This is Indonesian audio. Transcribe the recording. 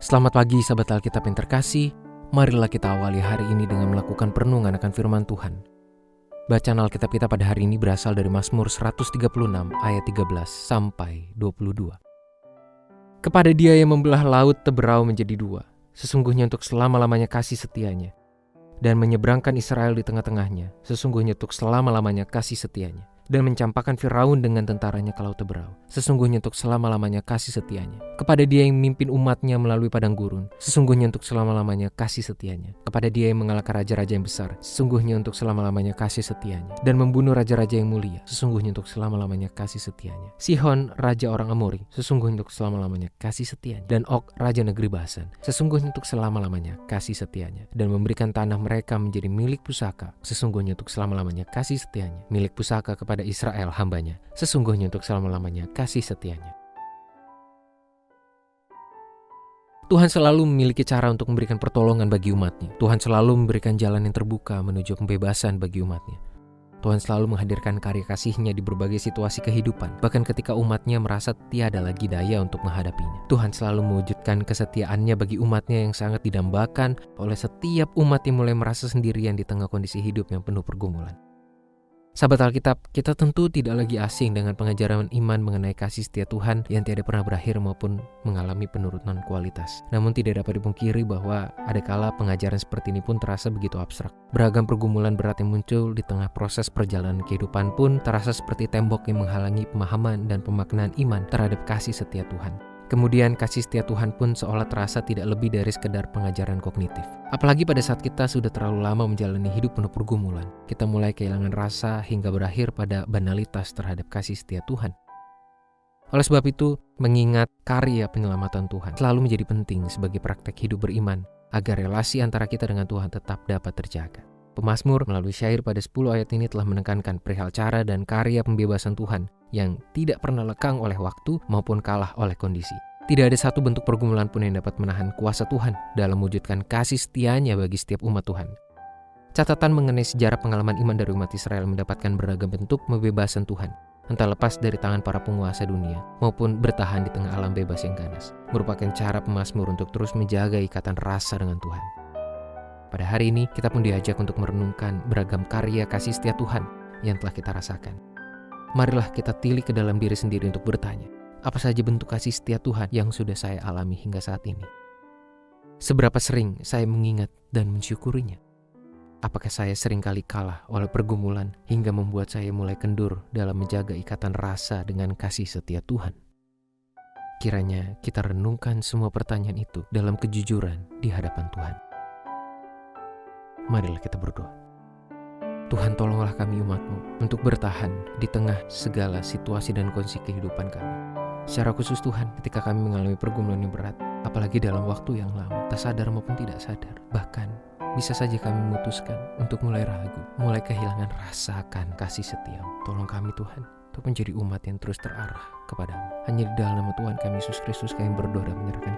Selamat pagi sahabat Alkitab yang terkasih. Marilah kita awali hari ini dengan melakukan perenungan akan firman Tuhan. Bacaan Alkitab kita pada hari ini berasal dari Mazmur 136 ayat 13 sampai 22. Kepada Dia yang membelah laut Teberau menjadi dua, sesungguhnya untuk selama-lamanya kasih setianya, dan menyeberangkan Israel di tengah-tengahnya, sesungguhnya untuk selama-lamanya kasih setianya, dan mencampakkan Firaun dengan tentaranya ke laut Teberau, sesungguhnya untuk selama-lamanya kasih setianya. Kepada Dia yang memimpin umatnya melalui padang gurun, sesungguhnya untuk selama-lamanya kasih setianya. Kepada Dia yang mengalahkan raja-raja yang besar, sesungguhnya untuk selama-lamanya kasih setianya, dan membunuh raja-raja yang mulia, sesungguhnya untuk selama-lamanya kasih setianya. Sihon, raja orang Amori, sesungguhnya untuk selama-lamanya kasih setianya, dan Og, raja negeri Basan, sesungguhnya untuk selama-lamanya kasih setianya, dan memberikan tanah mereka menjadi milik pusaka, sesungguhnya untuk selama-lamanya kasih setianya, milik pusaka kepada Israel hambanya, sesungguhnya untuk selama-lamanya kasih setianya. Tuhan selalu memiliki cara untuk memberikan pertolongan bagi umatnya. Tuhan selalu memberikan jalan yang terbuka menuju pembebasan bagi umatnya. Tuhan selalu menghadirkan karya kasih-Nya di berbagai situasi kehidupan, bahkan ketika umatnya merasa tiada lagi daya untuk menghadapinya. Tuhan selalu mewujudkan kesetiaan-Nya bagi umatnya yang sangat didambakan oleh setiap umat yang mulai merasa sendirian di tengah kondisi hidup yang penuh pergumulan. Sahabat Alkitab, kita tentu tidak lagi asing dengan pengajaran iman mengenai kasih setia Tuhan yang tiada pernah berakhir maupun mengalami penurunan kualitas. Namun tidak dapat dipungkiri bahwa adakala pengajaran seperti ini pun terasa begitu abstrak. Beragam pergumulan berat yang muncul di tengah proses perjalanan kehidupan pun terasa seperti tembok yang menghalangi pemahaman dan pemaknaan iman terhadap kasih setia Tuhan. Kemudian kasih setia Tuhan pun seolah terasa tidak lebih dari sekedar pengajaran kognitif. Apalagi pada saat kita sudah terlalu lama menjalani hidup penuh pergumulan, kita mulai kehilangan rasa hingga berakhir pada banalitas terhadap kasih setia Tuhan. Oleh sebab itu, mengingat karya penyelamatan Tuhan selalu menjadi penting sebagai praktek hidup beriman, agar relasi antara kita dengan Tuhan tetap dapat terjaga. Pemazmur melalui syair pada 10 ayat ini telah menekankan perihal cara dan karya pembebasan Tuhan yang tidak pernah lekang oleh waktu maupun kalah oleh kondisi. Tidak ada satu bentuk pergumulan pun yang dapat menahan kuasa Tuhan dalam mewujudkan kasih setia-Nya bagi setiap umat Tuhan. Catatan mengenai sejarah pengalaman iman dari umat Israel mendapatkan beragam bentuk pembebasan Tuhan, entah lepas dari tangan para penguasa dunia maupun bertahan di tengah alam bebas yang ganas, merupakan cara pemazmur untuk terus menjaga ikatan rasa dengan Tuhan. Pada hari ini, kita pun diajak untuk merenungkan beragam karya kasih setia Tuhan yang telah kita rasakan. Marilah kita tilik ke dalam diri sendiri untuk bertanya, apa saja bentuk kasih setia Tuhan yang sudah saya alami hingga saat ini? Seberapa sering saya mengingat dan mensyukurinya? Apakah saya seringkali kalah oleh pergumulan hingga membuat saya mulai kendur dalam menjaga ikatan rasa dengan kasih setia Tuhan? Kiranya kita renungkan semua pertanyaan itu dalam kejujuran di hadapan Tuhan. Marilah kita berdoa. Tuhan, tolonglah kami umat-Mu untuk bertahan di tengah segala situasi dan kondisi kehidupan kami. Secara khusus Tuhan, ketika kami mengalami pergumulan yang berat, apalagi dalam waktu yang lama, tak sadar maupun tidak sadar, bahkan bisa saja kami memutuskan untuk mulai ragu, mulai kehilangan rasa akan kasih setia-Mu. Tolong kami Tuhan, untuk menjadi umat yang terus terarah kepada-Mu. Hanya di dalam nama Tuhan kami Yesus Kristus kami berdoa dan menyerahkan